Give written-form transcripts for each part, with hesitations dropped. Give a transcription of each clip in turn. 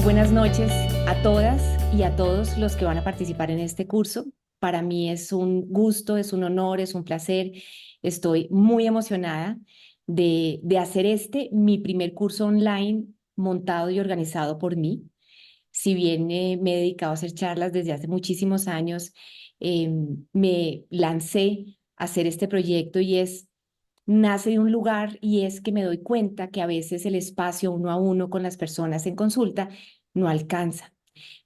buenas noches a todas y a todos los que van a participar en este curso. Para mí es un gusto, es un honor, es un placer. Estoy muy emocionada de hacer mi primer curso online montado y organizado por mí. Si bien me he dedicado a hacer charlas desde hace muchísimos años, eh, me lancé a hacer este proyecto nace de un lugar y es que me doy cuenta que a veces el espacio uno a uno con las personas en consulta no alcanza.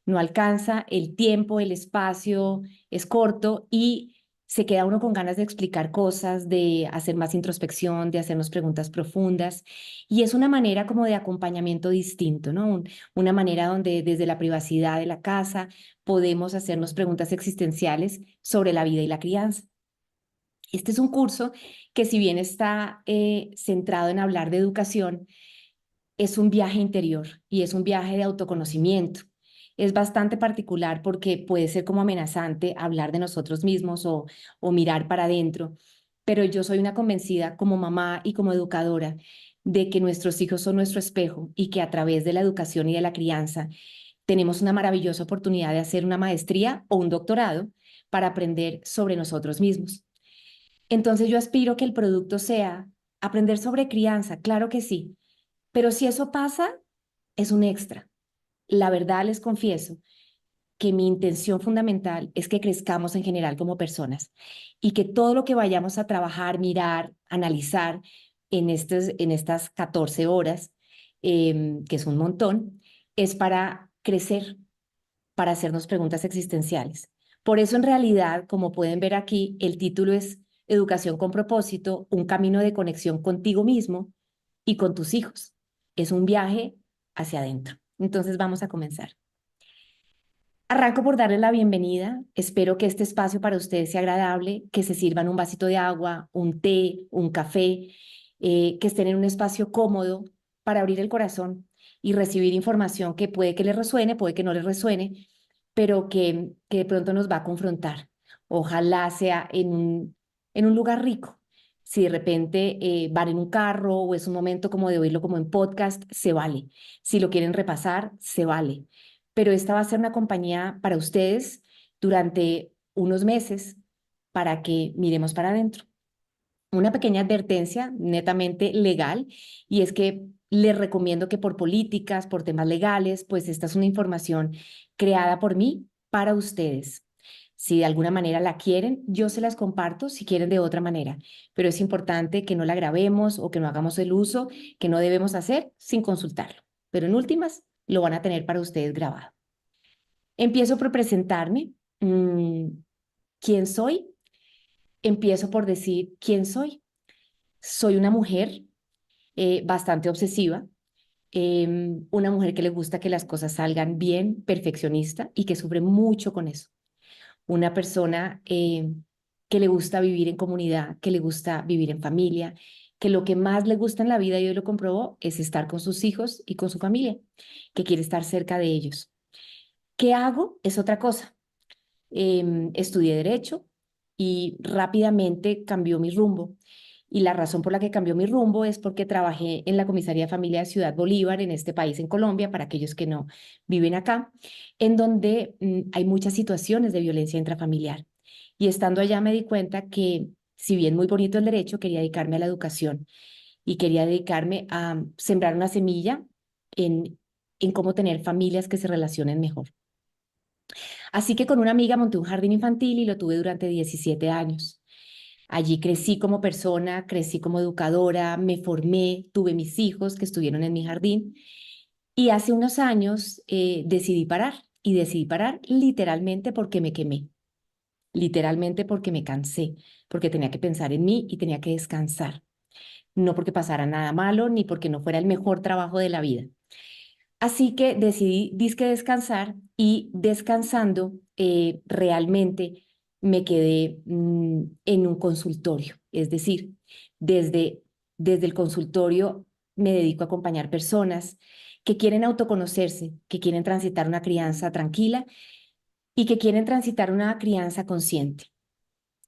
No alcanza el tiempo, el espacio es corto y se queda uno con ganas de explicar cosas, de hacer más introspección, de hacernos preguntas profundas. Y es una manera como de acompañamiento distinto, ¿no? Una manera donde desde la privacidad de la casa podemos hacernos preguntas existenciales sobre la vida y la crianza. Este es un curso que si bien está centrado en hablar de educación, es un viaje interior y es un viaje de autoconocimiento. Es bastante particular porque puede ser como amenazante hablar de nosotros mismos o mirar para adentro, pero yo soy una convencida como mamá y como educadora de que nuestros hijos son nuestro espejo y que a través de la educación y de la crianza tenemos una maravillosa oportunidad de hacer una maestría o un doctorado para aprender sobre nosotros mismos. Entonces yo aspiro que el producto sea aprender sobre crianza, claro que sí, pero si eso pasa, es un extra. La verdad les confieso que mi intención fundamental es que crezcamos en general como personas y que todo lo que vayamos a trabajar, mirar, analizar en estas 14 horas, que es un montón, es para crecer, para hacernos preguntas existenciales. Por eso, en realidad, como pueden ver aquí, el título es Educación con propósito, un camino de conexión contigo mismo y con tus hijos. Es un viaje hacia adentro. Entonces, vamos a comenzar. Arranco por darles la bienvenida. Espero que este espacio para ustedes sea agradable, que se sirvan un vasito de agua, un té, un café, que estén en un espacio cómodo para abrir el corazón y recibir información que puede que les resuene, puede que no les resuene, pero que de pronto nos va a confrontar. Ojalá sea en un lugar rico. Si de repente van en un carro o es un momento como de oírlo como en podcast, se vale. Si lo quieren repasar, se vale. Pero esta va a ser una compañía para ustedes durante unos meses para que miremos para adentro. Una pequeña advertencia netamente legal y es que les recomiendo que por políticas, por temas legales, pues esta es una información creada por mí para ustedes. Si de alguna manera la quieren, yo se las comparto si quieren de otra manera, pero es importante que no la grabemos o que no hagamos el uso que no debemos hacer sin consultarlo. Pero en últimas, lo van a tener para ustedes grabado. Empiezo por presentarme. ¿Quién soy? Empiezo por decir quién soy. Soy una mujer bastante obsesiva, una mujer que le gusta que las cosas salgan bien, perfeccionista y que sufre mucho con eso. Una persona que le gusta vivir en comunidad, que le gusta vivir en familia, que lo que más le gusta en la vida, y hoy lo comprobó, es estar con sus hijos y con su familia, que quiere estar cerca de ellos. ¿Qué hago? Es otra cosa. Estudié Derecho y rápidamente cambió mi rumbo. Y la razón por la que cambió mi rumbo es porque trabajé en la Comisaría de Familia de Ciudad Bolívar, en este país, en Colombia, para aquellos que no viven acá, en donde hay muchas situaciones de violencia intrafamiliar. Y estando allá me di cuenta que, si bien muy bonito el derecho, quería dedicarme a la educación y quería dedicarme a sembrar una semilla en, en cómo tener familias que se relacionen mejor. Así que con una amiga monté un jardín infantil y lo tuve durante 17 años. Allí crecí como persona, crecí como educadora, me formé, tuve mis hijos que estuvieron en mi jardín y hace unos años decidí parar y decidí parar literalmente porque me quemé, literalmente porque me cansé, porque tenía que pensar en mí y tenía que descansar, no porque pasara nada malo ni porque no fuera el mejor trabajo de la vida. Así que decidí disque descansar y descansando realmente me quedé en un consultorio. Es decir, desde, desde el consultorio me dedico a acompañar personas que quieren autoconocerse, que quieren transitar una crianza tranquila y que quieren transitar una crianza consciente.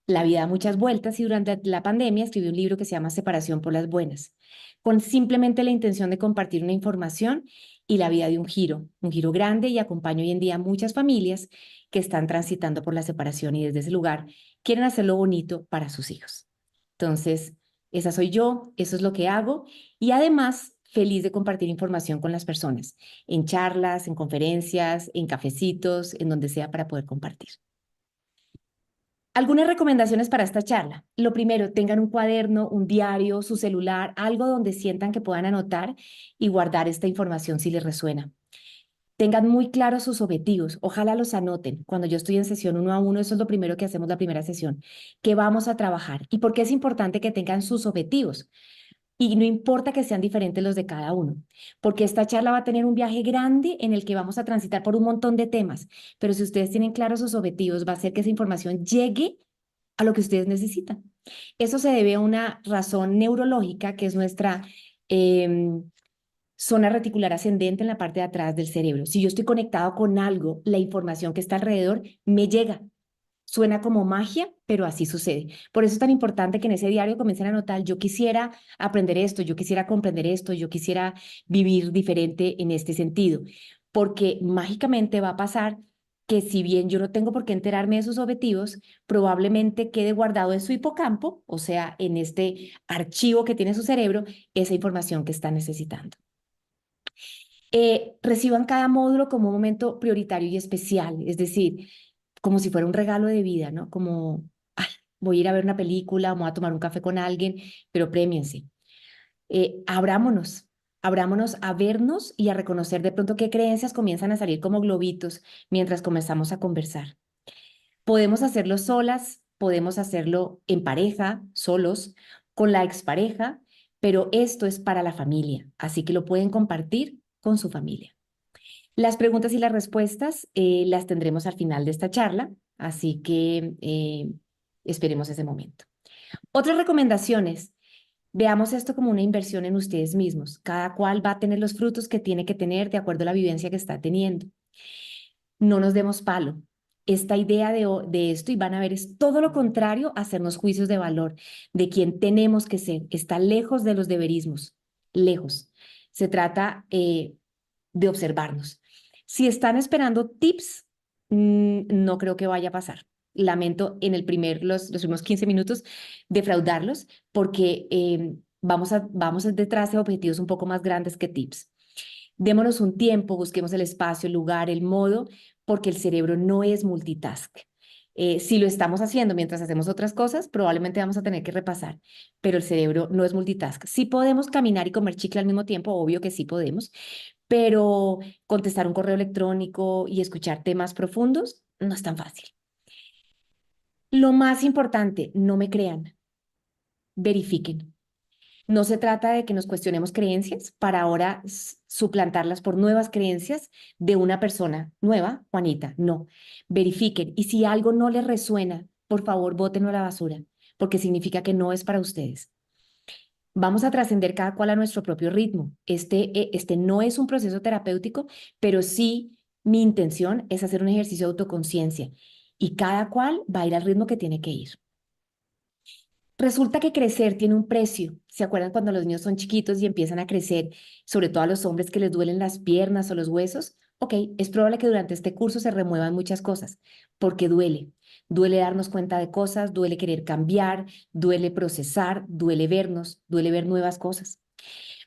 La vida da muchas vueltas y durante la pandemia escribí un libro que se llama Separación por las Buenas, con simplemente la intención de compartir una información y la vida de un giro grande, y acompaño hoy en día a muchas familias que están transitando por la separación y desde ese lugar quieren hacerlo bonito para sus hijos. Entonces, esa soy yo, eso es lo que hago y además feliz de compartir información con las personas, en charlas, en conferencias, en cafecitos, en donde sea para poder compartir. Algunas recomendaciones para esta charla. Lo primero, tengan un cuaderno, un diario, su celular, algo donde sientan que puedan anotar y guardar esta información si les resuena. Tengan muy claros sus objetivos, ojalá los anoten. Cuando yo estoy en sesión uno a uno, eso es lo primero que hacemos la primera sesión, que vamos a trabajar. ¿Y por qué es importante que tengan sus objetivos? Y no importa que sean diferentes los de cada uno, porque esta charla va a tener un viaje grande en el que vamos a transitar por un montón de temas, pero si ustedes tienen claros sus objetivos, va a hacer que esa información llegue a lo que ustedes necesitan. Eso se debe a una razón neurológica que es nuestra zona reticular ascendente en la parte de atrás del cerebro. Si yo estoy conectado con algo, la información que está alrededor me llega. Suena como magia, pero así sucede. Por eso es tan importante que en ese diario comiencen a anotar, yo quisiera aprender esto, yo quisiera comprender esto, yo quisiera vivir diferente en este sentido, porque mágicamente va a pasar que si bien yo no tengo por qué enterarme de esos objetivos, probablemente quede guardado en su hipocampo, o sea, en este archivo que tiene su cerebro, esa información que está necesitando. Reciban cada módulo como un momento prioritario y especial, es decir, como si fuera un regalo de vida, ¿no? Como, ay, voy a ir a ver una película, voy a tomar un café con alguien, pero prémiense. Abrámonos, abrámonos a vernos y a reconocer de pronto qué creencias comienzan a salir como globitos mientras comenzamos a conversar. Podemos hacerlo solas, podemos hacerlo en pareja, solos, con la expareja, pero esto es para la familia, así que lo pueden compartir con su familia. Las preguntas y las respuestas las tendremos al final de esta charla, así que esperemos ese momento. Otras recomendaciones. Veamos esto como una inversión en ustedes mismos. Cada cual va a tener los frutos que tiene que tener de acuerdo a la vivencia que está teniendo. No nos demos palo. Esta idea de esto, y van a ver, es todo lo contrario a hacernos juicios de valor, de quién tenemos que ser. Está lejos de los deberismos, lejos. Se trata de observarnos. Si están esperando tips, no creo que vaya a pasar. Lamento en los primeros 15 minutos defraudarlos porque vamos detrás de objetivos un poco más grandes que tips. Démonos un tiempo, busquemos el espacio, el lugar, el modo, porque el cerebro no es multitask. Si lo estamos haciendo mientras hacemos otras cosas, probablemente vamos a tener que repasar, pero el cerebro no es multitask. Sí podemos caminar y comer chicle al mismo tiempo, obvio que sí podemos, pero contestar un correo electrónico y escuchar temas profundos no es tan fácil. Lo más importante, no me crean, verifiquen. No se trata de que nos cuestionemos creencias para ahora suplantarlas por nuevas creencias de una persona nueva, Juanita. No, verifiquen. Y si algo no les resuena, por favor, bótenlo a la basura, porque significa que no es para ustedes. Vamos a trascender cada cual a nuestro propio ritmo. Este no es un proceso terapéutico, pero sí mi intención es hacer un ejercicio de autoconciencia y cada cual va a ir al ritmo que tiene que ir. Resulta que crecer tiene un precio. ¿Se acuerdan cuando los niños son chiquitos y empiezan a crecer, sobre todo a los hombres que les duelen las piernas o los huesos? Ok, es probable que durante este curso se remuevan muchas cosas, porque duele. Duele darnos cuenta de cosas, duele querer cambiar, duele procesar, duele vernos, duele ver nuevas cosas.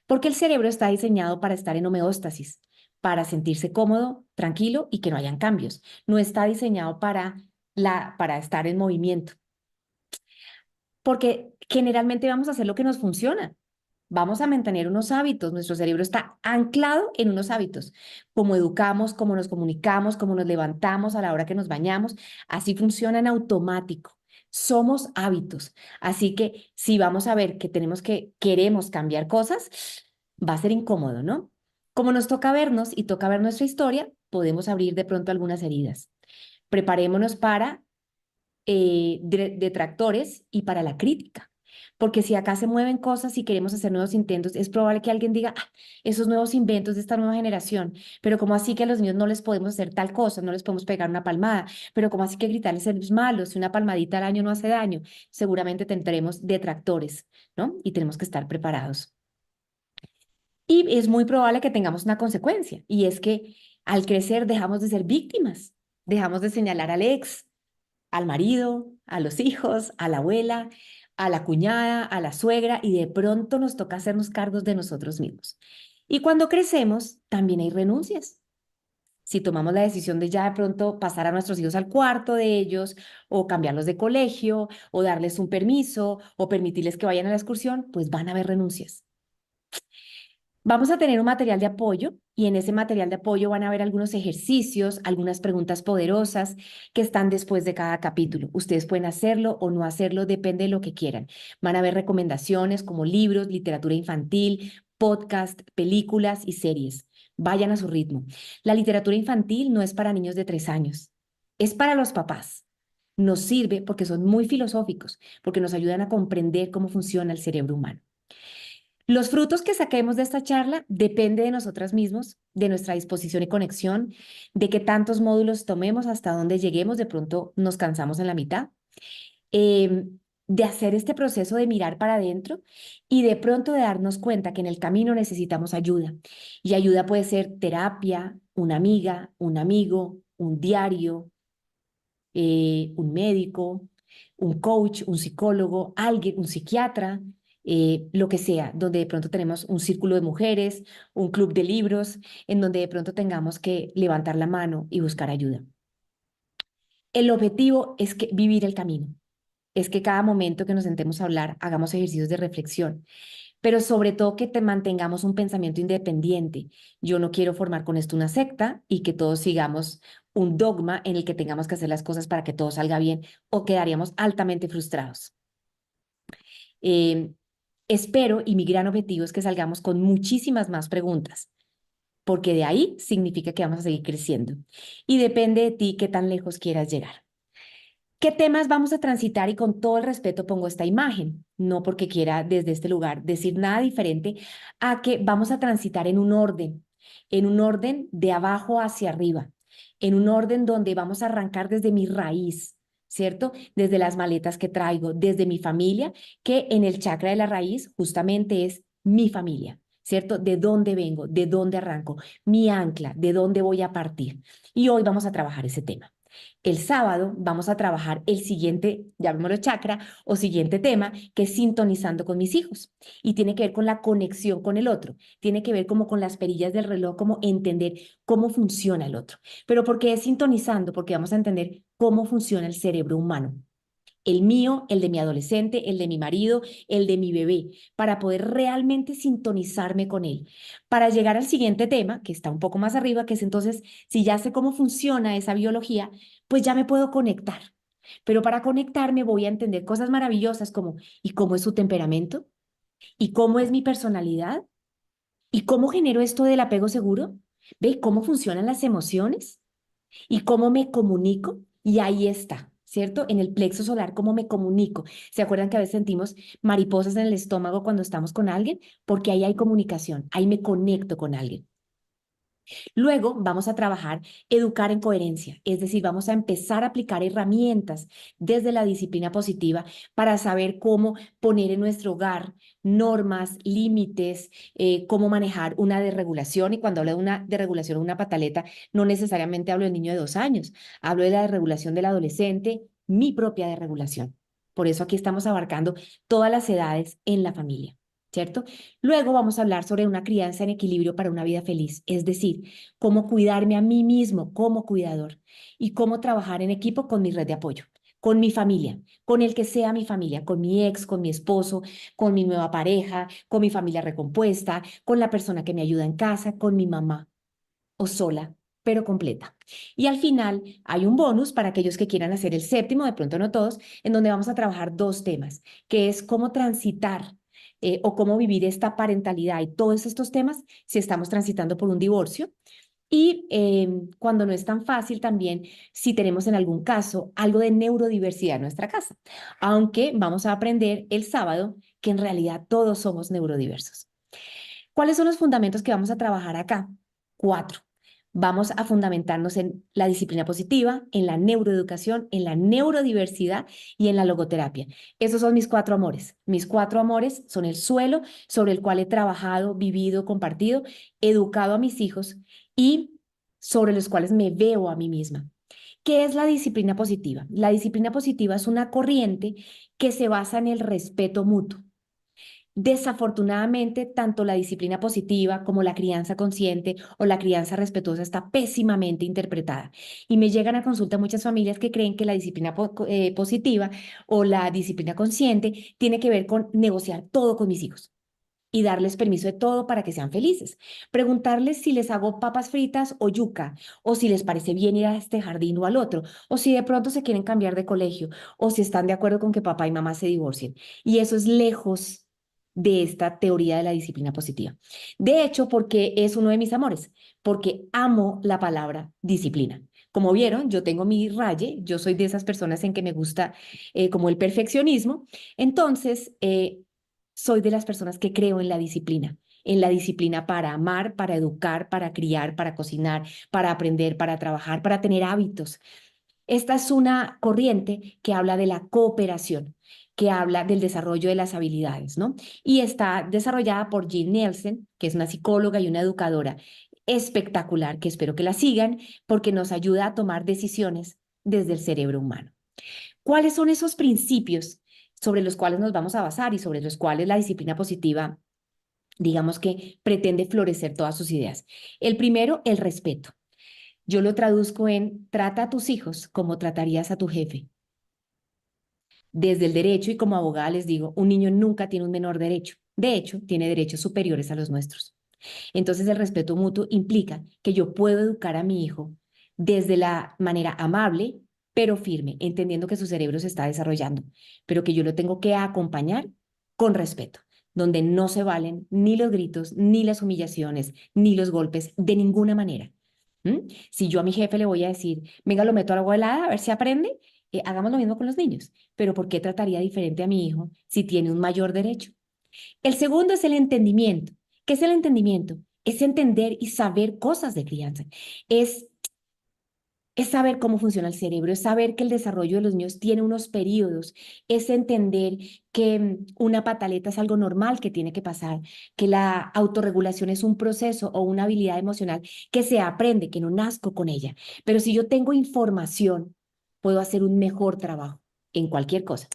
Porque el cerebro está diseñado para estar en homeostasis, para sentirse cómodo, tranquilo y que no hayan cambios. No está diseñado para estar en movimiento, porque generalmente vamos a hacer lo que nos funciona. Vamos a mantener unos hábitos. Nuestro cerebro está anclado en unos hábitos. Cómo educamos, cómo nos comunicamos, cómo nos levantamos a la hora que nos bañamos. Así funciona en automático. Somos hábitos. Así que si vamos a ver que queremos cambiar cosas, va a ser incómodo, ¿no? Como nos toca vernos y toca ver nuestra historia, podemos abrir de pronto algunas heridas. Preparémonos para detractores y para la crítica. Porque si acá se mueven cosas y queremos hacer nuevos intentos, es probable que alguien diga, ah, esos nuevos inventos de esta nueva generación, pero como así que a los niños no les podemos hacer tal cosa, no les podemos pegar una palmada, pero como así que gritarles es malo, si una palmadita al año no hace daño, seguramente tendremos detractores, ¿no? Y tenemos que estar preparados. Y es muy probable que tengamos una consecuencia, y es que al crecer dejamos de ser víctimas, dejamos de señalar al ex, al marido, a los hijos, a la abuela, a la cuñada, a la suegra, y de pronto nos toca hacernos cargos de nosotros mismos. Y cuando crecemos, también hay renuncias. Si tomamos la decisión de ya de pronto pasar a nuestros hijos al cuarto de ellos, o cambiarlos de colegio, o darles un permiso, o permitirles que vayan a la excursión, pues van a haber renuncias. Vamos a tener un material de apoyo, y en ese material de apoyo van a haber algunos ejercicios, algunas preguntas poderosas que están después de cada capítulo. Ustedes pueden hacerlo o no hacerlo, depende de lo que quieran. Van a haber recomendaciones como libros, literatura infantil, podcast, películas y series. Vayan a su ritmo. La literatura infantil no es para niños de 3 años, es para los papás. Nos sirve porque son muy filosóficos, porque nos ayudan a comprender cómo funciona el cerebro humano. Los frutos que saquemos de esta charla depende de nosotras mismos, de nuestra disposición y conexión, de qué tantos módulos tomemos, hasta dónde lleguemos. De pronto nos cansamos en la mitad, eh, de hacer este proceso de mirar para adentro, y de pronto de darnos cuenta que en el camino necesitamos ayuda. Y ayuda puede ser terapia, una amiga, un amigo, un diario, un médico, un coach, un psicólogo, alguien, un psiquiatra, lo que sea, donde de pronto tenemos un círculo de mujeres, un club de libros, en donde de pronto tengamos que levantar la mano y buscar ayuda. El objetivo es que vivir el camino, es que cada momento que nos sentemos a hablar hagamos ejercicios de reflexión, pero sobre todo que te mantengamos un pensamiento independiente. Yo no quiero formar con esto una secta y que todos sigamos un dogma en el que tengamos que hacer las cosas para que todo salga bien, o quedaríamos altamente frustrados. Eh, Espero, y mi gran objetivo es que salgamos con muchísimas más preguntas, porque de ahí significa que vamos a seguir creciendo, y depende de ti qué tan lejos quieras llegar. ¿Qué temas vamos a transitar? Y con todo el respeto pongo esta imagen, no porque quiera desde este lugar decir nada diferente a que vamos a transitar en un orden de abajo hacia arriba, en un orden donde vamos a arrancar desde mi raíz, ¿cierto? Desde las maletas que traigo, desde mi familia, que en el chakra de la raíz justamente es mi familia. ¿Cierto? ¿De dónde vengo? ¿De dónde arranco? Mi ancla, ¿de dónde voy a partir? Y hoy vamos a trabajar ese tema. El sábado vamos a trabajar el siguiente, llamémoslo chakra, o siguiente tema, que es sintonizando con mis hijos. Y tiene que ver con la conexión con el otro. Tiene que ver como con las perillas del reloj, como entender cómo funciona el otro. Pero ¿por qué es sintonizando? Porque vamos a entender cómo funciona el cerebro humano. El mío, el de mi adolescente, el de mi marido, el de mi bebé, para poder realmente sintonizarme con él, para llegar al siguiente tema, que está un poco más arriba, que es entonces, si ya sé cómo funciona esa biología, pues ya me puedo conectar. Pero para conectarme voy a entender cosas maravillosas como, ¿y cómo es su temperamento? ¿Y cómo es mi personalidad? ¿Y cómo genero esto del apego seguro? ¿Ve cómo funcionan las emociones? ¿Y cómo me comunico? Y ahí está, ¿cierto? En el plexo solar, ¿cómo me comunico? ¿Se acuerdan que a veces sentimos mariposas en el estómago cuando estamos con alguien? Porque ahí hay comunicación, ahí me conecto con alguien. Luego vamos a trabajar educar en coherencia, es decir, vamos a empezar a aplicar herramientas desde la disciplina positiva para saber cómo poner en nuestro hogar normas, límites, cómo manejar una desregulación. Y cuando hablo de una desregulación o una pataleta, no necesariamente hablo del niño de 2 años, hablo de la desregulación del adolescente, mi propia desregulación. Por eso aquí estamos abarcando todas las edades en la familia. ¿Cierto? Luego vamos a hablar sobre una crianza en equilibrio para una vida feliz, es decir, cómo cuidarme a mí mismo como cuidador, y cómo trabajar en equipo con mi red de apoyo, con mi familia, con el que sea mi familia, con mi ex, con mi esposo, con mi nueva pareja, con mi familia recompuesta, con la persona que me ayuda en casa, con mi mamá, o sola, pero completa. Y al final hay un bonus para aquellos que quieran hacer el séptimo, de pronto no todos, en donde vamos a trabajar dos temas, que es cómo transitar o cómo vivir esta parentalidad y todos estos temas si estamos transitando por un divorcio. Y cuando no es tan fácil, también si tenemos en algún caso algo de neurodiversidad en nuestra casa, aunque vamos a aprender el sábado que en realidad todos somos neurodiversos. ¿Cuáles son los fundamentos que vamos a trabajar acá? 4. Vamos a fundamentarnos en la disciplina positiva, en la neuroeducación, en la neurodiversidad y en la logoterapia. Esos son mis cuatro amores. Mis cuatro amores son el suelo sobre el cual he trabajado, vivido, compartido, educado a mis hijos y sobre los cuales me veo a mí misma. ¿Qué es la disciplina positiva? La disciplina positiva es una corriente que se basa en el respeto mutuo. Desafortunadamente, tanto la disciplina positiva como la crianza consciente o la crianza respetuosa está pésimamente interpretada. Y me llegan a consulta muchas familias que creen que la disciplina positiva o la disciplina consciente tiene que ver con negociar todo con mis hijos y darles permiso de todo para que sean felices. Preguntarles si les hago papas fritas o yuca, o si les parece bien ir a este jardín o al otro, o si de pronto se quieren cambiar de colegio, o si están de acuerdo con que papá y mamá se divorcien. Y eso es lejos de esta teoría de la disciplina positiva. De hecho, porque es uno de mis amores, porque amo la palabra disciplina. Como vieron, yo tengo mi raye, yo soy de esas personas en que me gusta como el perfeccionismo. Entonces, soy de las personas que creo en la disciplina para amar, para educar, para criar, para cocinar, para aprender, para trabajar, para tener hábitos. Esta es una corriente que habla de la cooperación, que habla del desarrollo de las habilidades, ¿no? Y está desarrollada por Jean Nielsen, que es una psicóloga y una educadora espectacular, que espero que la sigan, porque nos ayuda a tomar decisiones desde el cerebro humano. ¿Cuáles son esos principios sobre los cuales nos vamos a basar y sobre los cuales la disciplina positiva, digamos que pretende florecer todas sus ideas? El primero, el respeto. Yo lo traduzco en trata a tus hijos como tratarías a tu jefe. Desde el derecho y como abogada les digo, un niño nunca tiene un menor derecho. De hecho, tiene derechos superiores a los nuestros. Entonces, el respeto mutuo implica que yo puedo educar a mi hijo desde la manera amable, pero firme, entendiendo que su cerebro se está desarrollando, pero que yo lo tengo que acompañar con respeto, donde no se valen ni los gritos, ni las humillaciones, ni los golpes, de ninguna manera. Si yo a mi jefe le voy a decir, venga, lo meto al agua helada, a ver si aprende, hagamos lo mismo con los niños. Pero ¿por qué trataría diferente a mi hijo si tiene un mayor derecho? El segundo es el entendimiento. ¿Qué es el entendimiento? Es entender y saber cosas de crianza. Es, es saber cómo funciona el cerebro, es saber que el desarrollo de los niños tiene unos periodos, es entender que una pataleta es algo normal que tiene que pasar, que la autorregulación es un proceso o una habilidad emocional que se aprende, que no nazco con ella. Pero si yo tengo información, puedo hacer un mejor trabajo en cualquier cosa.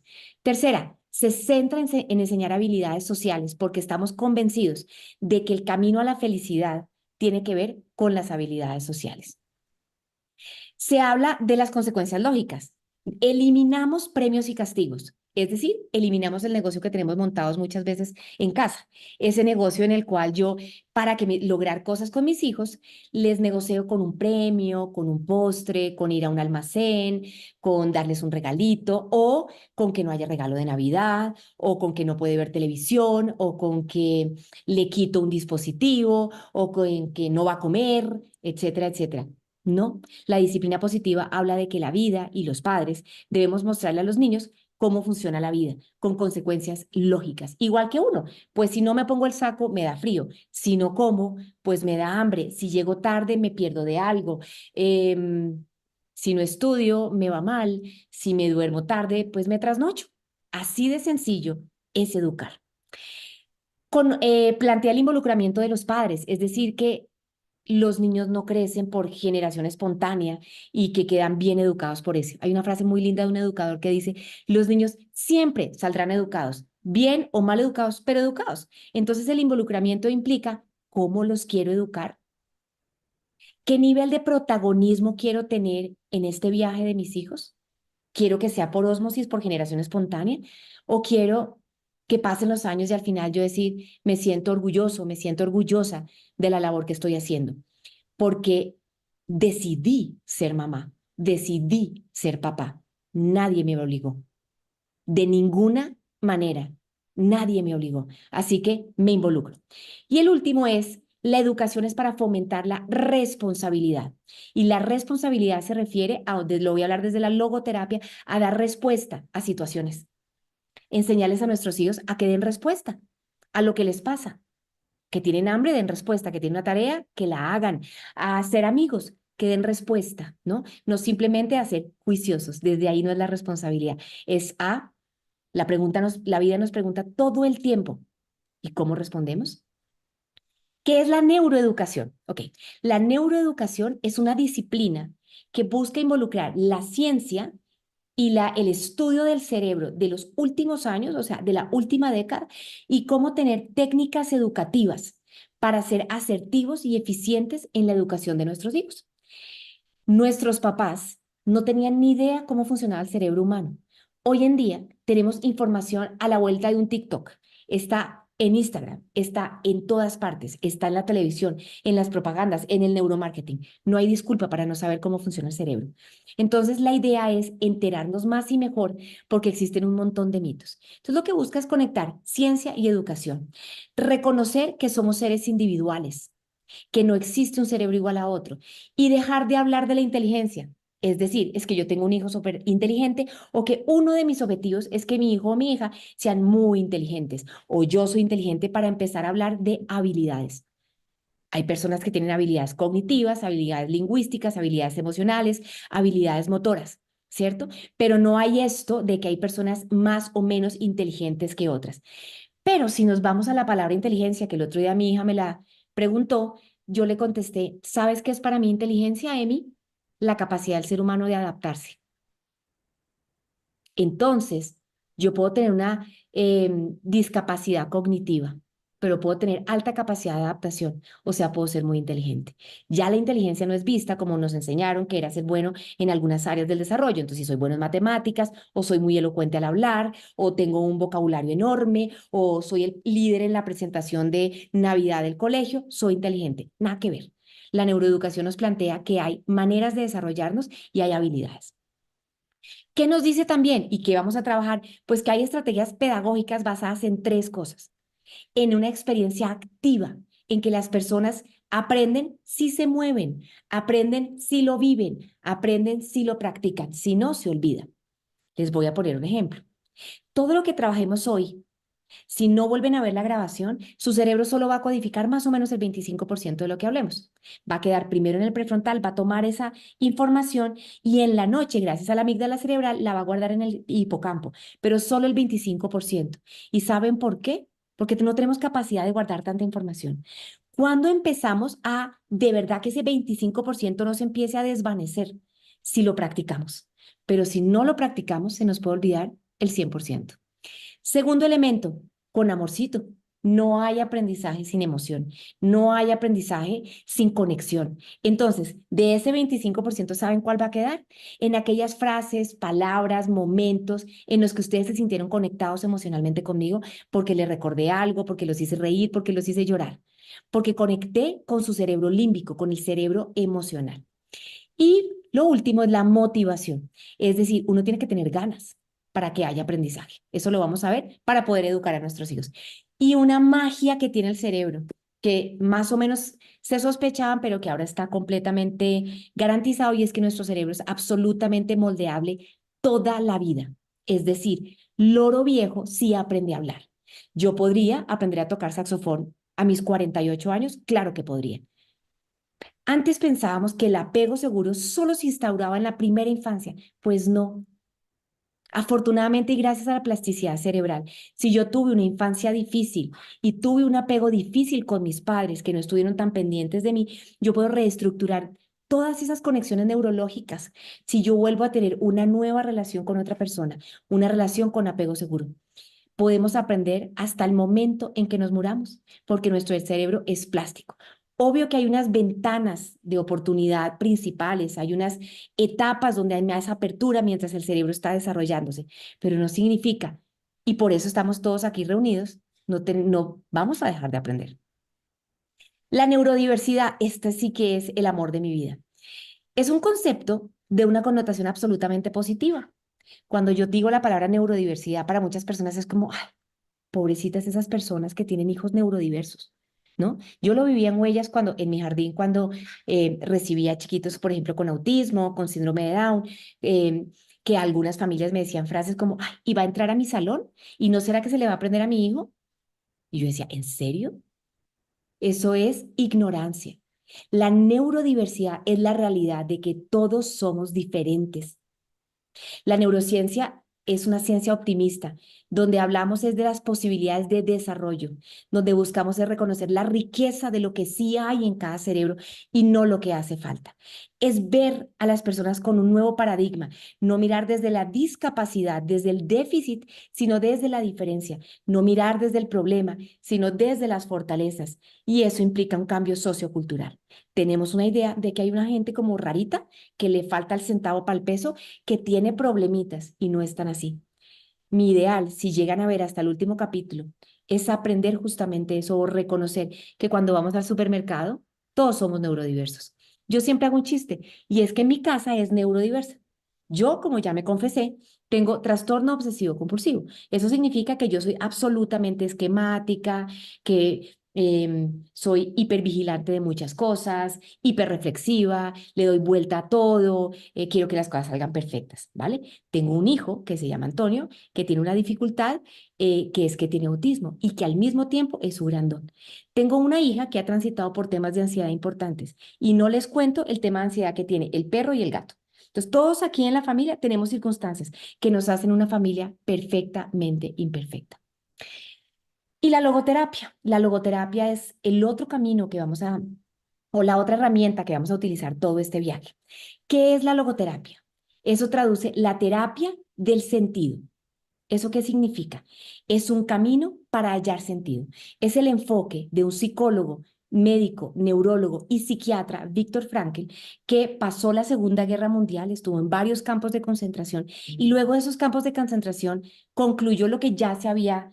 Tercera, se centra en enseñar habilidades sociales porque estamos convencidos de que el camino a la felicidad tiene que ver con las habilidades sociales. Se habla de las consecuencias lógicas. Eliminamos premios y castigos, es decir, eliminamos el negocio que tenemos montados muchas veces en casa. Ese negocio en el cual yo, para lograr cosas con mis hijos, les negocio con un premio, con un postre, con ir a un almacén, con darles un regalito, o con que no haya regalo de Navidad, o con que no puede ver televisión, o con que le quito un dispositivo, o con que no va a comer, etcétera, etcétera. No, la disciplina positiva habla de que la vida y los padres debemos mostrarle a los niños cómo funciona la vida, con consecuencias lógicas, igual que uno. Pues si no me pongo el saco, me da frío. Si no como, pues me da hambre. Si llego tarde, me pierdo de algo. Si no estudio, me va mal. Si me duermo tarde, pues me trasnocho. Así de sencillo es educar. Plantea el involucramiento de los padres, es decir, que los niños no crecen por generación espontánea y que quedan bien educados por eso. Hay una frase muy linda de un educador que dice, los niños siempre saldrán educados, bien o mal educados, pero educados. Entonces el involucramiento implica cómo los quiero educar, qué nivel de protagonismo quiero tener en este viaje de mis hijos. ¿Quiero que sea por ósmosis, por generación espontánea? ¿O quiero que pasen los años y al final yo decir, me siento orgulloso, me siento orgullosa de la labor que estoy haciendo? Porque decidí ser mamá, decidí ser papá. Nadie me obligó. De ninguna manera, nadie me obligó. Así que me involucro. Y el último es, la educación es para fomentar la responsabilidad. Y la responsabilidad se refiere a, lo voy a hablar desde la logoterapia, a dar respuesta a situaciones. Enseñarles a nuestros hijos a que den respuesta a lo que les pasa. Que tienen hambre, den respuesta. Que tienen una tarea, que la hagan. A ser amigos, que den respuesta, ¿no? No simplemente a ser juiciosos. Desde ahí no es la responsabilidad. Es la vida nos pregunta todo el tiempo. ¿Y cómo respondemos? ¿Qué es la neuroeducación? Ok, la neuroeducación es una disciplina que busca involucrar la ciencia y el estudio del cerebro de los últimos años, o sea, de la última década, y cómo tener técnicas educativas para ser asertivos y eficientes en la educación de nuestros hijos. Nuestros papás no tenían ni idea cómo funcionaba el cerebro humano. Hoy en día tenemos información a la vuelta de un TikTok. Está en Instagram, está en todas partes, está en la televisión, en las propagandas, en el neuromarketing. No hay disculpa para no saber cómo funciona el cerebro. Entonces, la idea es enterarnos más y mejor porque existen un montón de mitos. Entonces, lo que busca es conectar ciencia y educación, reconocer que somos seres individuales, que no existe un cerebro igual a otro y dejar de hablar de la inteligencia. Es decir, es que yo tengo un hijo súper inteligente o que uno de mis objetivos es que mi hijo o mi hija sean muy inteligentes o yo soy inteligente para empezar a hablar de habilidades. Hay personas que tienen habilidades cognitivas, habilidades lingüísticas, habilidades emocionales, habilidades motoras, ¿cierto? Pero no hay esto de que hay personas más o menos inteligentes que otras. Pero si nos vamos a la palabra inteligencia, que el otro día mi hija me la preguntó, yo le contesté, ¿sabes qué es para mí inteligencia, Emi? La capacidad del ser humano de adaptarse. Entonces, yo puedo tener una discapacidad cognitiva, pero puedo tener alta capacidad de adaptación, o sea, puedo ser muy inteligente. Ya la inteligencia no es vista como nos enseñaron que era ser bueno en algunas áreas del desarrollo. Entonces, si soy bueno en matemáticas, o soy muy elocuente al hablar, o tengo un vocabulario enorme, o soy el líder en la presentación de Navidad del colegio, soy inteligente. Nada que ver. La neuroeducación nos plantea que hay maneras de desarrollarnos y hay habilidades. ¿Qué nos dice también y qué vamos a trabajar? Pues que hay estrategias pedagógicas basadas en tres cosas. En una experiencia activa, en que las personas aprenden si se mueven, aprenden si lo viven, aprenden si lo practican, si no, se olvida. Les voy a poner un ejemplo. Todo lo que trabajemos hoy, si no vuelven a ver la grabación, su cerebro solo va a codificar más o menos el 25% de lo que hablemos. Va a quedar primero en el prefrontal, va a tomar esa información y en la noche, gracias a la amígdala cerebral, la va a guardar en el hipocampo, pero solo el 25%. ¿Y saben por qué? Porque no tenemos capacidad de guardar tanta información. ¿Cuándo empezamos a, de verdad, que ese 25% no se empiece a desvanecer? Si lo practicamos. Pero si no lo practicamos, se nos puede olvidar el 100%. Segundo elemento, con amorcito. No hay aprendizaje sin emoción, no hay aprendizaje sin conexión. Entonces, de ese 25%, ¿saben cuál va a quedar? En aquellas frases, palabras, momentos en los que ustedes se sintieron conectados emocionalmente conmigo porque les recordé algo, porque los hice reír, porque los hice llorar, porque conecté con su cerebro límbico, con el cerebro emocional. Y lo último es la motivación, es decir, uno tiene que tener ganas para que haya aprendizaje. Eso lo vamos a ver para poder educar a nuestros hijos. Y una magia que tiene el cerebro, que más o menos se sospechaban, pero que ahora está completamente garantizado, y es que nuestro cerebro es absolutamente moldeable toda la vida. Es decir, loro viejo sí aprende a hablar. Yo podría aprender a tocar saxofón a mis 48 años, claro que podría. Antes pensábamos que el apego seguro solo se instauraba en la primera infancia. Pues no. Afortunadamente y gracias a la plasticidad cerebral, si yo tuve una infancia difícil y tuve un apego difícil con mis padres que no estuvieron tan pendientes de mí, yo puedo reestructurar todas esas conexiones neurológicas si yo vuelvo a tener una nueva relación con otra persona, una relación con apego seguro. Podemos aprender hasta el momento en que nos muramos, porque nuestro cerebro es plástico. Obvio que hay unas ventanas de oportunidad principales, hay unas etapas donde hay más apertura mientras el cerebro está desarrollándose, pero no significa, y por eso estamos todos aquí reunidos, no vamos a dejar de aprender. La neurodiversidad, esta sí que es el amor de mi vida. Es un concepto de una connotación absolutamente positiva. Cuando yo digo la palabra neurodiversidad, para muchas personas es como, ay, pobrecitas esas personas que tienen hijos neurodiversos, ¿no? Yo lo vivía en Huellas cuando, en mi jardín, cuando recibía chiquitos, por ejemplo, con autismo, con síndrome de Down, eh, que algunas familias me decían frases como, ay, ¿y va a entrar a mi salón? ¿Y no será que se le va a aprender a mi hijo? Y yo decía, ¿en serio? Eso es ignorancia. La neurodiversidad es la realidad de que todos somos diferentes. La neurociencia es una ciencia optimista, donde hablamos es de las posibilidades de desarrollo, donde buscamos es reconocer la riqueza de lo que sí hay en cada cerebro y no lo que hace falta. Es ver a las personas con un nuevo paradigma, no mirar desde la discapacidad, desde el déficit, sino desde la diferencia, no mirar desde el problema, sino desde las fortalezas. Y eso implica un cambio sociocultural. Tenemos una idea de que hay una gente como rarita, que le falta el centavo para el peso, que tiene problemitas y no están así. Mi ideal, si llegan a ver hasta el último capítulo, es aprender justamente eso o reconocer que cuando vamos al supermercado, todos somos neurodiversos. Yo siempre hago un chiste y es que mi casa es neurodiversa. Yo, como ya me confesé, tengo trastorno obsesivo compulsivo. Eso significa que yo soy absolutamente esquemática, que soy hipervigilante de muchas cosas, hiperreflexiva, le doy vuelta a todo, quiero que las cosas salgan perfectas, ¿vale? Tengo un hijo que se llama Antonio, que tiene una dificultad, que es que tiene autismo y que al mismo tiempo es su gran don. Tengo una hija que ha transitado por temas de ansiedad importantes y no les cuento el tema de ansiedad que tiene el perro y el gato. Entonces, todos aquí en la familia tenemos circunstancias que nos hacen una familia perfectamente imperfecta. Y la logoterapia. La logoterapia es el otro camino que vamos a, o la otra herramienta que vamos a utilizar todo este viaje. ¿Qué es la logoterapia? Eso traduce la terapia del sentido. ¿Eso qué significa? Es un camino para hallar sentido. Es el enfoque de un psicólogo, médico, neurólogo y psiquiatra, Viktor Frankl, que pasó la Segunda Guerra Mundial, estuvo en varios campos de concentración y luego de esos campos de concentración concluyó lo que ya se había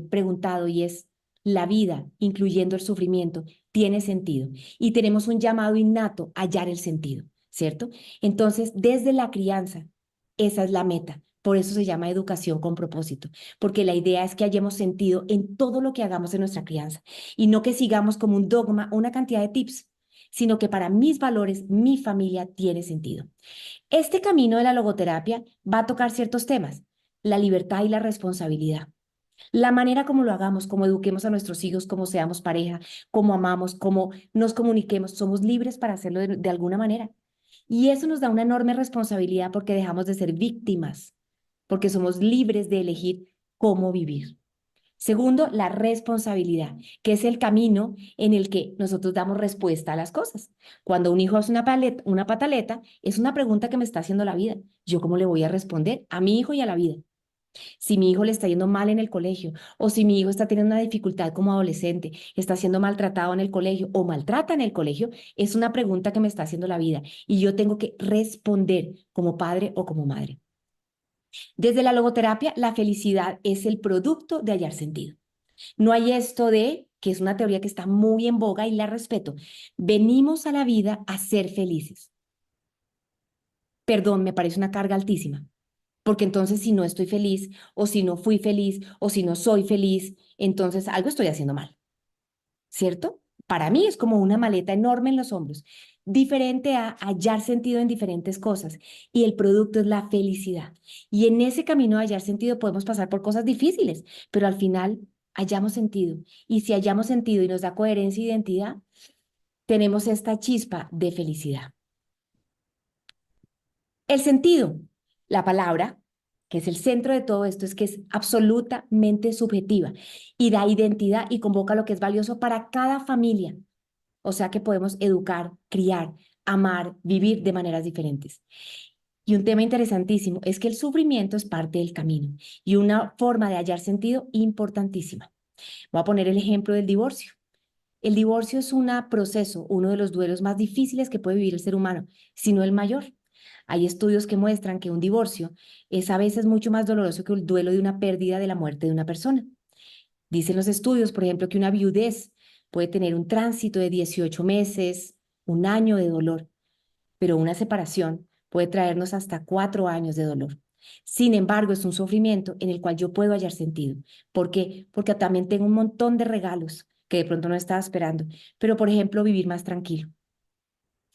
preguntado y es la vida, incluyendo el sufrimiento, tiene sentido y tenemos un llamado innato a hallar el sentido, ¿cierto? Entonces, desde la crianza, esa es la meta. Por eso se llama educación con propósito, porque la idea es que hallemos sentido en todo lo que hagamos en nuestra crianza y no que sigamos como un dogma una cantidad de tips, sino que para mis valores, mi familia tiene sentido. Este camino de la logoterapia va a tocar ciertos temas, la libertad y la responsabilidad. La manera como lo hagamos, como eduquemos a nuestros hijos, como seamos pareja, cómo amamos, cómo nos comuniquemos, somos libres para hacerlo de alguna manera. Y eso nos da una enorme responsabilidad porque dejamos de ser víctimas, porque somos libres de elegir cómo vivir. Segundo, la responsabilidad, que es el camino en el que nosotros damos respuesta a las cosas. Cuando un hijo hace una pataleta, es una pregunta que me está haciendo la vida. ¿Yo cómo le voy a responder a mi hijo y a la vida? Si mi hijo le está yendo mal en el colegio o si mi hijo está teniendo una dificultad como adolescente, está siendo maltratado en el colegio o maltrata en el colegio, es una pregunta que me está haciendo la vida y yo tengo que responder como padre o como madre. Desde la logoterapia, la felicidad es el producto de hallar sentido. No hay esto de, que es una teoría que está muy en boga y la respeto, venimos a la vida a ser felices. Perdón, me parece una carga altísima. Porque entonces si no estoy feliz o si no fui feliz o si no soy feliz, entonces algo estoy haciendo mal, ¿cierto? Para mí es como una maleta enorme en los hombros, diferente a hallar sentido en diferentes cosas y el producto es la felicidad. Y en ese camino de hallar sentido podemos pasar por cosas difíciles, pero al final hallamos sentido. Y si hallamos sentido y nos da coherencia e identidad, tenemos esta chispa de felicidad. El sentido, la palabra, que es el centro de todo esto, es que es absolutamente subjetiva y da identidad y convoca lo que es valioso para cada familia. O sea que podemos educar, criar, amar, vivir de maneras diferentes. Y un tema interesantísimo es que el sufrimiento es parte del camino y una forma de hallar sentido importantísima. Voy a poner el ejemplo del divorcio. El divorcio es un proceso, uno de los duelos más difíciles que puede vivir el ser humano, si no el mayor. Hay estudios que muestran que un divorcio es a veces mucho más doloroso que el duelo de una pérdida de la muerte de una persona. Dicen los estudios, por ejemplo, que una viudez puede tener un tránsito de 18 meses, un año de dolor, pero una separación puede traernos hasta 4 años de dolor. Sin embargo, es un sufrimiento en el cual yo puedo hallar sentido. ¿Por qué? Porque también tengo un montón de regalos que de pronto no estaba esperando. Pero, por ejemplo, vivir más tranquilo,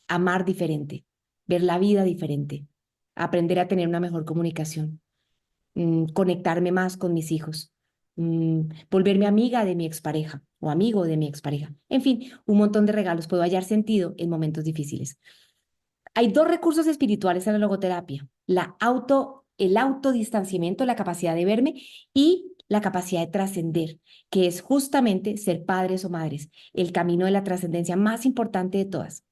amar diferente, ver la vida diferente, aprender a tener una mejor comunicación, conectarme más con mis hijos, volverme amiga de mi expareja o amigo de mi expareja. En fin, un montón de regalos. Puedo hallar sentido en momentos difíciles. Hay dos recursos espirituales en la logoterapia: el autodistanciamiento, la capacidad de verme, y la capacidad de trascender, que es justamente ser padres o madres, el camino de la trascendencia más importante de todas.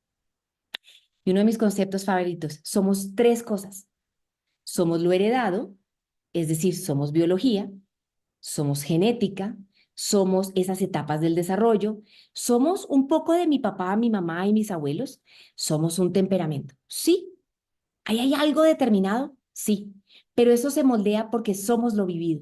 Y uno de mis conceptos favoritos: somos tres cosas. Somos lo heredado, es decir, somos biología, somos genética, somos esas etapas del desarrollo, somos un poco de mi papá, mi mamá y mis abuelos, somos un temperamento. Sí, ¿ahí hay algo determinado? Sí, pero eso se moldea porque somos lo vivido.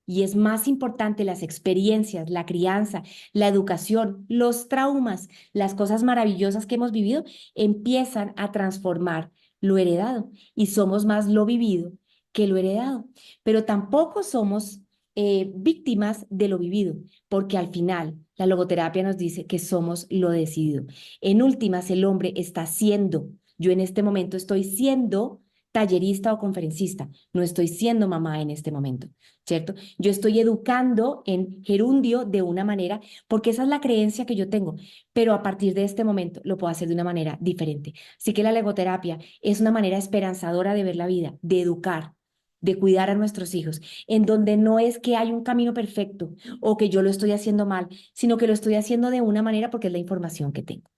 Y es más importante las experiencias, la crianza, la educación, los traumas, las cosas maravillosas que hemos vivido, empiezan a transformar lo heredado y somos más lo vivido que lo heredado. Pero tampoco somos víctimas de lo vivido, porque al final la logoterapia nos dice que somos lo decidido. En últimas, el hombre está siendo. Yo en este momento estoy siendo tallerista o conferencista, no estoy siendo mamá en este momento, ¿cierto? Yo estoy educando en gerundio de una manera, porque esa es la creencia que yo tengo, pero a partir de este momento lo puedo hacer de una manera diferente. Así que la legoterapia es una manera esperanzadora de ver la vida, de educar, de cuidar a nuestros hijos, en donde no es que hay un camino perfecto o que yo lo estoy haciendo mal, sino que lo estoy haciendo de una manera porque es la información que tengo.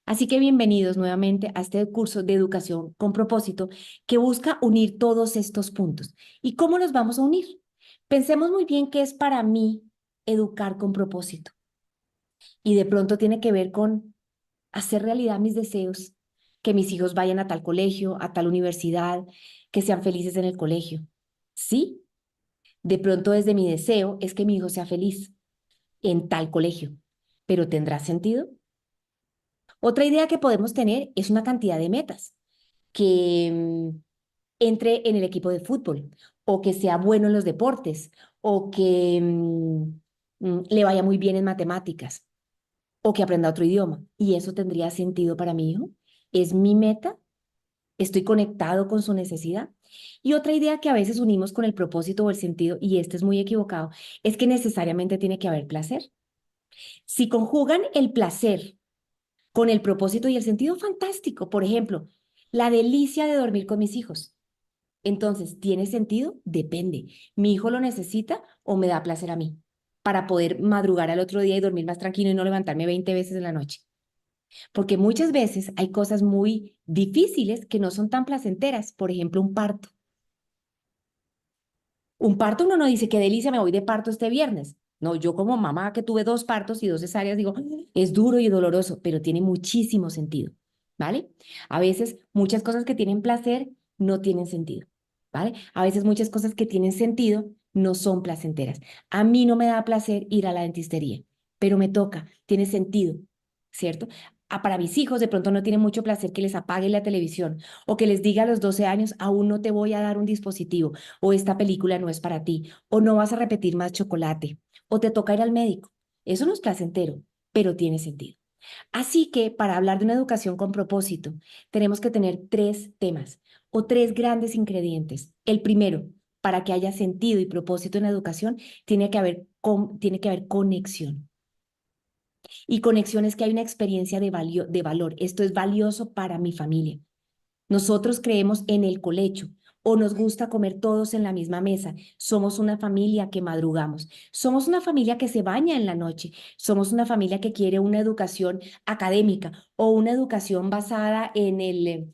Así que bienvenidos nuevamente a este curso de educación con propósito que busca unir todos estos puntos. ¿Y cómo los vamos a unir? Pensemos muy bien qué es para mí educar con propósito. Y de pronto tiene que ver con hacer realidad mis deseos, que mis hijos vayan a tal colegio, a tal universidad, que sean felices en el colegio. Sí, de pronto desde mi deseo es que mi hijo sea feliz en tal colegio, pero ¿tendrá sentido? Otra idea que podemos tener es una cantidad de metas, que entre en el equipo de fútbol, o que sea bueno en los deportes, o que le vaya muy bien en matemáticas, o que aprenda otro idioma. ¿Y eso tendría sentido para mi hijo? ¿Es mi meta? ¿Estoy conectado con su necesidad? Y otra idea que a veces unimos con el propósito o el sentido, y este es muy equivocado, es que necesariamente tiene que haber placer. Si conjugan el placer con el propósito y el sentido, fantástico. Por ejemplo, la delicia de dormir con mis hijos. Entonces, ¿tiene sentido? Depende. ¿Mi hijo lo necesita o me da placer a mí para poder madrugar al otro día y dormir más tranquilo y no levantarme 20 veces en la noche? Porque muchas veces hay cosas muy difíciles que no son tan placenteras. Por ejemplo, un parto. Un parto uno no dice, qué delicia, me voy de parto este viernes. No, yo como mamá que tuve dos partos y dos cesáreas digo, es duro y doloroso, pero tiene muchísimo sentido, ¿vale? A veces muchas cosas que tienen placer no tienen sentido, ¿vale? A veces muchas cosas que tienen sentido no son placenteras. A mí no me da placer ir a la dentistería, pero me toca, tiene sentido, ¿cierto? Para mis hijos de pronto no tiene mucho placer que les apague la televisión o que les diga a los 12 años, aún no te voy a dar un dispositivo, o esta película no es para ti, o no vas a repetir más chocolate, o te toca ir al médico. Eso no es placentero, pero tiene sentido. Así que para hablar de una educación con propósito, tenemos que tener tres temas o tres grandes ingredientes. El primero, para que haya sentido y propósito en la educación, tiene que haber conexión. Y conexión es que hay una experiencia de valor. Esto es valioso para mi familia. Nosotros creemos en el colecho o nos gusta comer todos en la misma mesa. Somos una familia que madrugamos. Somos una familia que se baña en la noche. Somos una familia que quiere una educación académica o una educación basada en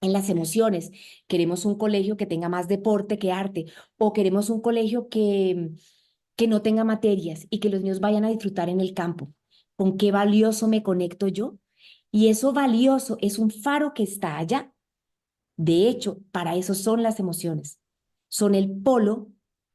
las emociones. Queremos un colegio que tenga más deporte que arte, o queremos un colegio que no tenga materias y que los niños vayan a disfrutar en el campo. ¿Con qué valioso me conecto yo? Y eso valioso es un faro que está allá. De hecho, para eso son las emociones. Son el polo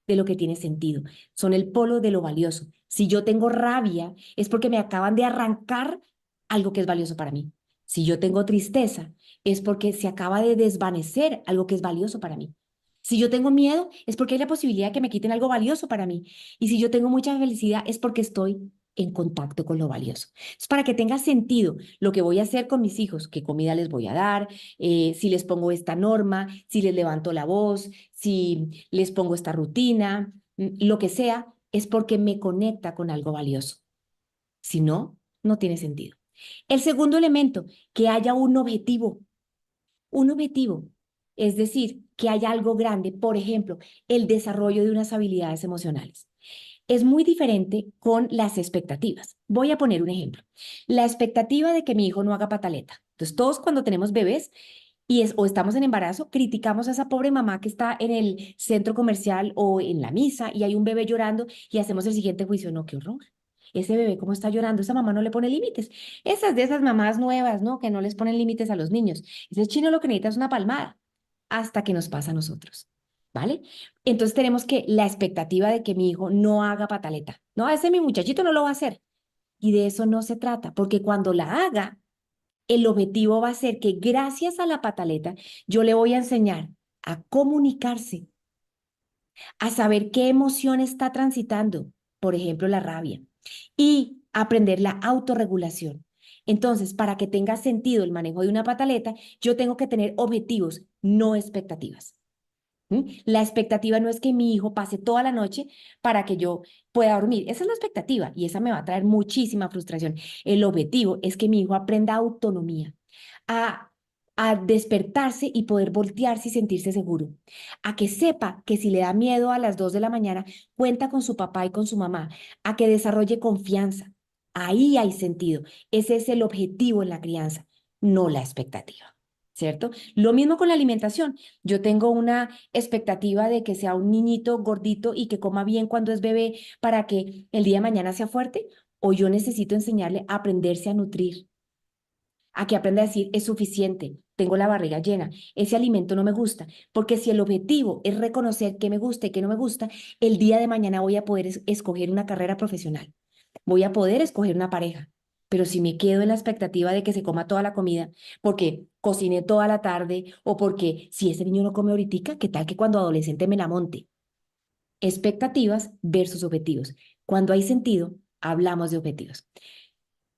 de lo que tiene sentido. Son el polo de lo valioso. Si yo tengo rabia, es porque me acaban de arrancar algo que es valioso para mí. Si yo tengo tristeza, es porque se acaba de desvanecer algo que es valioso para mí. Si yo tengo miedo, es porque hay la posibilidad de que me quiten algo valioso para mí. Y si yo tengo mucha felicidad, es porque estoy en contacto con lo valioso. Es para que tenga sentido lo que voy a hacer con mis hijos, qué comida les voy a dar, si les pongo esta norma, si les levanto la voz, si les pongo esta rutina, lo que sea, es porque me conecta con algo valioso. Si no, no tiene sentido. El segundo elemento, que haya un objetivo, es decir, que haya algo grande, por ejemplo, el desarrollo de unas habilidades emocionales. Es muy diferente con las expectativas. Voy a poner un ejemplo. La expectativa de que mi hijo no haga pataleta. Entonces, todos cuando tenemos bebés o estamos en embarazo, criticamos a esa pobre mamá que está en el centro comercial o en la misa y hay un bebé llorando y hacemos el siguiente juicio. No, qué horror. Ese bebé, ¿cómo está llorando? Esa mamá no le pone límites. Esas de esas mamás nuevas, ¿no? Que no les ponen límites a los niños. Ese chino lo que necesita es una palmada hasta que nos pasa a nosotros. ¿Vale? Entonces tenemos que la expectativa de que mi hijo no haga pataleta. No, ese mi muchachito no lo va a hacer. Y de eso no se trata, porque cuando la haga, el objetivo va a ser que gracias a la pataleta yo le voy a enseñar a comunicarse, a saber qué emoción está transitando, por ejemplo, la rabia, y aprender la autorregulación. Entonces, para que tenga sentido el manejo de una pataleta, yo tengo que tener objetivos, no expectativas. La expectativa no es que mi hijo pase toda la noche para que yo pueda dormir. Esa es la expectativa y esa me va a traer muchísima frustración. El objetivo es que mi hijo aprenda autonomía, a, a despertarse y poder voltearse y sentirse seguro, a que sepa que si le da miedo a las 2 de la mañana, cuenta con su papá y con su mamá, a que desarrolle confianza. Ahí hay sentido. Ese es el objetivo en la crianza, no la expectativa. ¿Cierto? Lo mismo con la alimentación. Yo tengo una expectativa de que sea un niñito gordito y que coma bien cuando es bebé para que el día de mañana sea fuerte, o yo necesito enseñarle a aprenderse a nutrir, a que aprenda a decir, es suficiente, tengo la barriga llena, ese alimento no me gusta, porque si el objetivo es reconocer qué me gusta y qué no me gusta, el día de mañana voy a poder escoger una carrera profesional, voy a poder escoger una pareja. Pero si me quedo en la expectativa de que se coma toda la comida, porque cociné toda la tarde o porque si ese niño no come ahorita, ¿qué tal que cuando adolescente me la monte? Expectativas versus objetivos. Cuando hay sentido, hablamos de objetivos.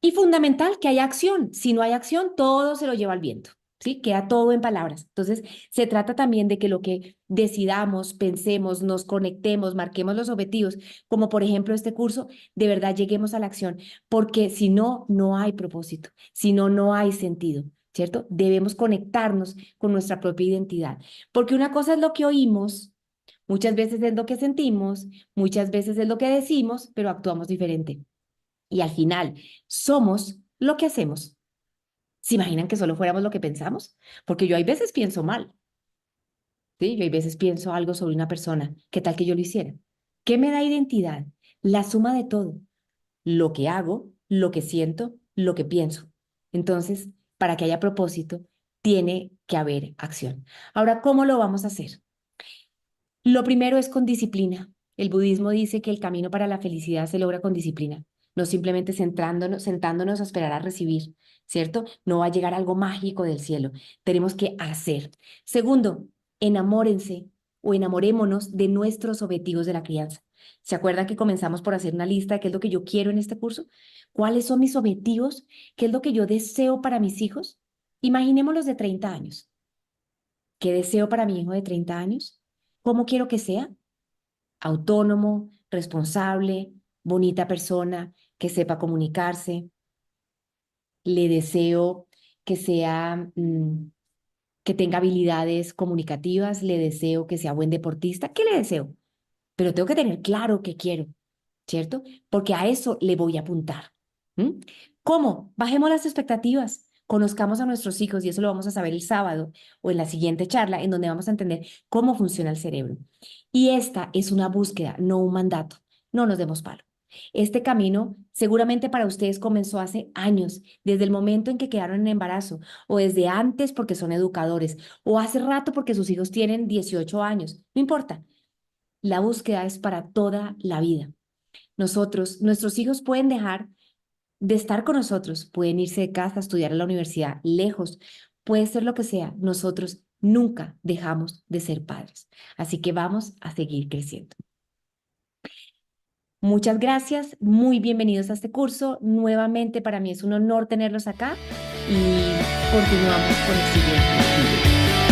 Y fundamental que haya acción. Si no hay acción, todo se lo lleva al viento. ¿Sí? Queda todo en palabras. Entonces, se trata también de que lo que decidamos, pensemos, nos conectemos, marquemos los objetivos, como por ejemplo este curso, de verdad lleguemos a la acción, porque si no, no hay propósito, si no, no hay sentido, ¿cierto? Debemos conectarnos con nuestra propia identidad, porque una cosa es lo que oímos, muchas veces es lo que sentimos, muchas veces es lo que decimos, pero actuamos diferente. Y al final, somos lo que hacemos. ¿Se imaginan que solo fuéramos lo que pensamos? Porque yo hay veces pienso mal, ¿sí? Yo hay veces pienso algo sobre una persona. ¿Qué tal que yo lo hiciera? ¿Qué me da identidad? La suma de todo. Lo que hago, lo que siento, lo que pienso. Entonces, para que haya propósito, tiene que haber acción. Ahora, ¿cómo lo vamos a hacer? Lo primero es con disciplina. El budismo dice que el camino para la felicidad se logra con disciplina, no simplemente sentándonos a esperar a recibir, ¿cierto? No va a llegar algo mágico del cielo. Tenemos que hacer. Segundo, enamórense o enamorémonos de nuestros objetivos de la crianza. ¿Se acuerdan que comenzamos por hacer una lista de qué es lo que yo quiero en este curso? ¿Cuáles son mis objetivos? ¿Qué es lo que yo deseo para mis hijos? Imaginémoslos de 30 años. ¿Qué deseo para mi hijo de 30 años? ¿Cómo quiero que sea? Autónomo, responsable, bonita persona, que sepa comunicarse. Le deseo que sea, que tenga habilidades comunicativas. Le deseo que sea buen deportista. ¿Qué le deseo? Pero tengo que tener claro qué quiero, ¿cierto? Porque a eso le voy a apuntar. ¿Mm? ¿Cómo? Bajemos las expectativas. Conozcamos a nuestros hijos y eso lo vamos a saber el sábado o en la siguiente charla en donde vamos a entender cómo funciona el cerebro. Y esta es una búsqueda, no un mandato. No nos demos palo. Este camino seguramente para ustedes comenzó hace años, desde el momento en que quedaron en embarazo, o desde antes porque son educadores, o hace rato porque sus hijos tienen 18 años. No importa. La búsqueda es para toda la vida. Nuestros hijos pueden dejar de estar con nosotros, pueden irse de casa a estudiar a la universidad, lejos, puede ser lo que sea. Nosotros nunca dejamos de ser padres. Así que vamos a seguir creciendo. Muchas gracias, muy bienvenidos a este curso. Nuevamente para mí es un honor tenerlos acá y continuamos con el siguiente video.